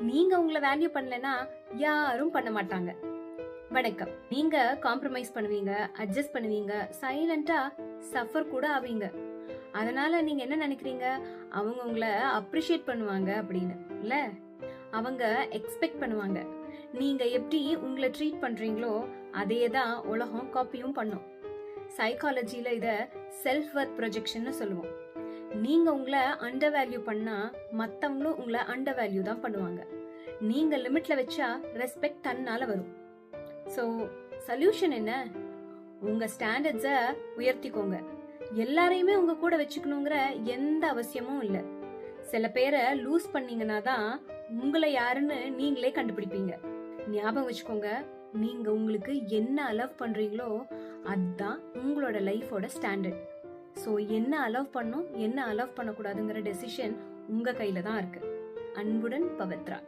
நீங்க உங்களை வேல்யூ பண்ணலனா யாரும் பண்ண மாட்டாங்க. வணக்கம். நீங்க காம்ப்ரமைஸ் பண்ணுவீங்க, அட்ஜஸ்ட் பண்ணுவீங்க, சைலண்டா சஃபர் கூட ஆவீங்க. அதனால நீங்க என்ன நினைக்கிறீங்க? அவங்க உங்களை அப்ரிஷியேட் பண்ணுவாங்க அப்படின்னு இல்ல. அவங்க எக்ஸ்பெக்ட் பண்ணுவாங்க. நீங்க எப்படி உங்களை ட்ரீட் பண்றீங்களோ அதே தான் உலகம் காப்பியும் பண்ணும். சைக்காலஜில இத செல்ஃப் வர்த் ப்ரொஜெக்ஷன் சொல்லுவோம். நீங்க உங்களை அண்டர் வேல்யூ பண்ணா மத்தவங்களும் உங்களை அண்டர் வேல்யூ தான் பண்ணுவாங்க. நீங்க லிமிட்ல வச்சா ரெஸ்பெக்ட் தன்னால வரும். சோ சொல்யூஷன் என்ன? உங்க ஸ்டாண்டர்ட்ஸ உயர்த்திக்கோங்க. எல்லாரையுமே உங்க கூட வச்சுக்கணுங்கிற எந்த அவசியமும் இல்ல. சில பேரை லூஸ் பண்ணீங்கன்னா தான் உங்களை யாருன்னு நீங்களே கண்டுபிடிப்பீங்க. ஞாபகம் வச்சுக்கோங்க, நீங்க உங்களுக்கு என்ன அலவ் பண்றீங்களோ அதுதான் உங்களோட லைஃபோட ஸ்டாண்டர்ட். ஸோ என்ன அலவ் பண்ணும், என்ன அலவ் பண்ணக்கூடாதுங்கிற டெசிஷன் உங்க கையில தான் இருக்கு. அன்புடன் பவித்ரா.